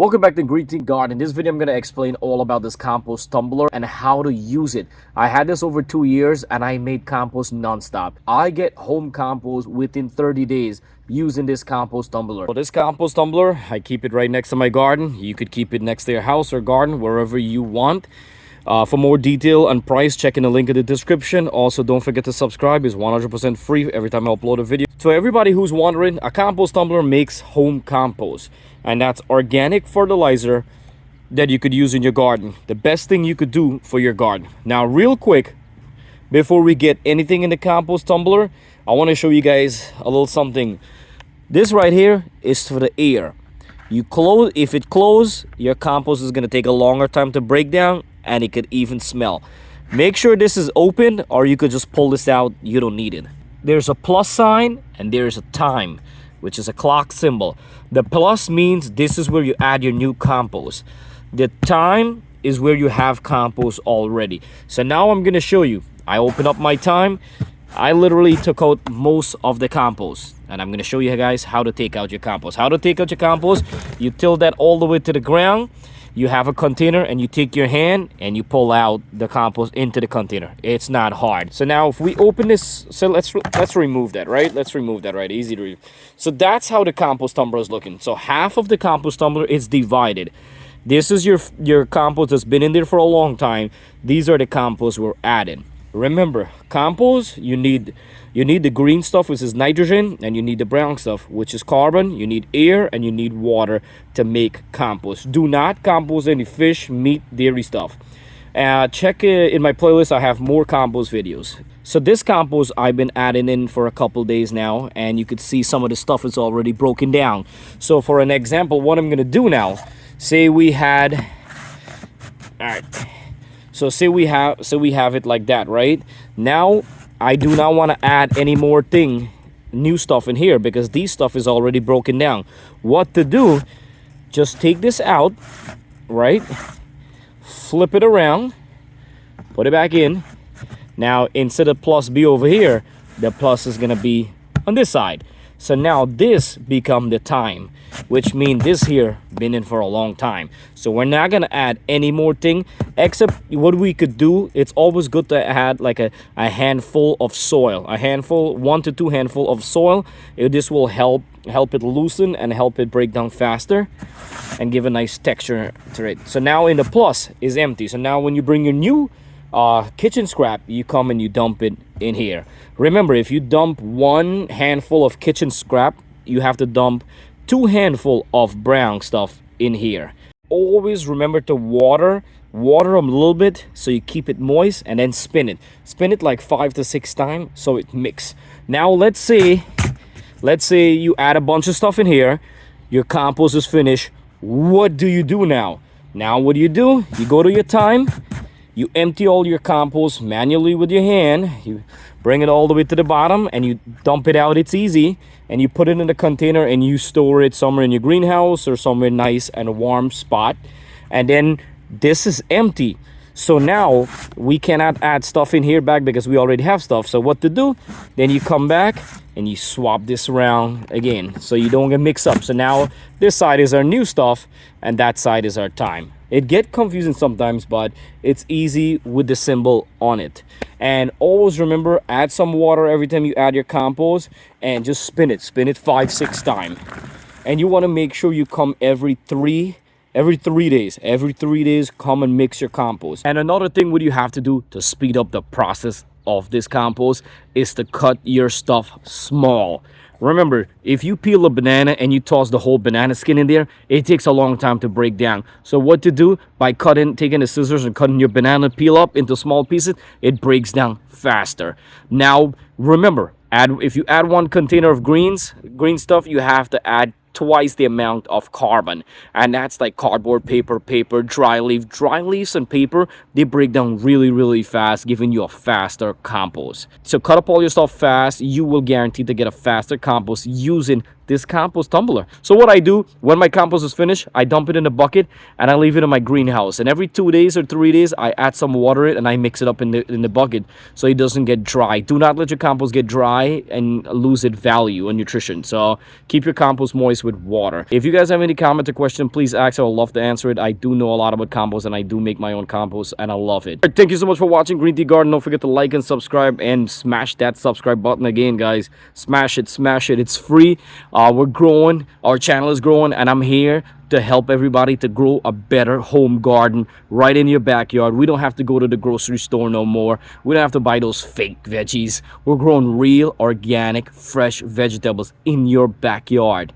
Welcome back to Green Garden. In this video, I'm going to explain all about this compost tumbler and how to use it. I had this over 2 years and I made compost non-stop. I get home compost within 30 days using this compost tumbler. For this compost tumbler, I keep it right next to my garden. You could keep it next to your house or garden, wherever you want. For more detail and price, check in the link in the description. Also, don't forget to subscribe. It's 100% free every time I upload a video. So everybody who's wondering, a compost tumbler makes home compost. And that's organic fertilizer that you could use in your garden. The best thing you could do for your garden. Now, real quick, before we get anything in the compost tumbler, I want to show you guys a little something. This right here is for the air. If it closes, your compost is going to take a longer time to break down, and it could even smell. Make sure this is open, or you could just pull this out. You don't need it. There's a plus sign and there's a time, which is a clock symbol. The plus means this is where you add your new compost. The time is where you have compost already. So now I'm going to show you. I open up my time. I literally took out most of the compost. And I'm going to show you guys how to take out your compost. How to take out your compost. You tilt that all the way to the ground. You have a container and you take your hand and you pull out the compost into the container. It's not hard. So now if we open this, so let's remove that, right? Let's remove that, right? Easy to remove. So that's how the compost tumbler is looking. So half of the compost tumbler is divided. This is your compost that's been in there for a long time. These are the compost we're adding. Remember, compost, you need the green stuff, which is nitrogen, and you need the brown stuff, which is carbon. You need air and you need water to make compost. Do not compost any fish, meat, dairy stuff. Check in my playlist. I have more compost videos. So this compost I've been adding in for a couple days now, and you could see some of the stuff is already broken down. So for an example, what I'm going to do now, say we had, all right. So say we have it like that, right? Now I do not want to add any more new stuff in here, because these stuff is already broken down. What to do? Just take this out, right? Flip it around, put it back in. Now instead of plus B over here, the plus is gonna be on this side. So now this become the time, which means this here been in for a long time. So we're not gonna add any more thing, except what we could do. It's always good to add like a handful of soil, 1 to 2 handful of soil. This will help it loosen and help it break down faster and give a nice texture to it. So now in the plus is empty. So now when you bring your new kitchen scrap, you come and you dump it in here. Remember, if you dump 1 handful of kitchen scrap, you have to dump 2 handful of brown stuff in here. Always remember to water them a little bit so you keep it moist, and then spin it like 5 to 6 times so it mix. Now let's say you add a bunch of stuff in here, your compost is finished. What do you do now? What do? You go to your time. You empty all your compost manually with your hand. You bring it all the way to the bottom and you dump it out. It's easy. And you put it in a container and you store it somewhere in your greenhouse or somewhere nice and a warm spot. And then this is empty. So now we cannot add stuff in here back because we already have stuff. So what to do? Then you come back and you swap this around again so you don't get mixed up. So now this side is our new stuff and that side is our time. It gets confusing sometimes, but it's easy with the symbol on it. And always remember, add some water every time you add your compost and just spin it 5-6 times. And you want to make sure you come every 3 days. Every 3 days, come and mix your compost. And another thing what you have to do to speed up the process of this compost is to cut your stuff small. Remember, if you peel a banana and you toss the whole banana skin in there, it takes a long time to break down. So what to do? By taking the scissors and cutting your banana peel up into small pieces, it breaks down faster. Now, remember, if you add 1 container of green stuff, you have to add twice the amount of carbon, and that's like cardboard, paper, dry leaves and paper. They break down really fast, giving you a faster compost. So cut up all your stuff fast. You will guarantee to get a faster compost using this compost tumbler. So what I do when my compost is finished, I dump it in a bucket and I leave it in my greenhouse, and every 2 days or 3 days I add some water in it and I mix it up in the bucket so it doesn't get dry. Do not let your compost get dry and lose its value and nutrition. So keep your compost moist replace with water. If you guys have any comment or question, please ask. I would love to answer it. I do know a lot about compost, and I do make my own compost, and I love it. Thank you so much for watching Green Tea Garden. Don't forget to like and subscribe, and smash that subscribe button again, guys. Smash it, smash it. It's free. We're growing. Our channel is growing, and I'm here to help everybody to grow a better home garden right in your backyard. We don't have to go to the grocery store no more. We don't have to buy those fake veggies. We're growing real, organic, fresh vegetables in your backyard.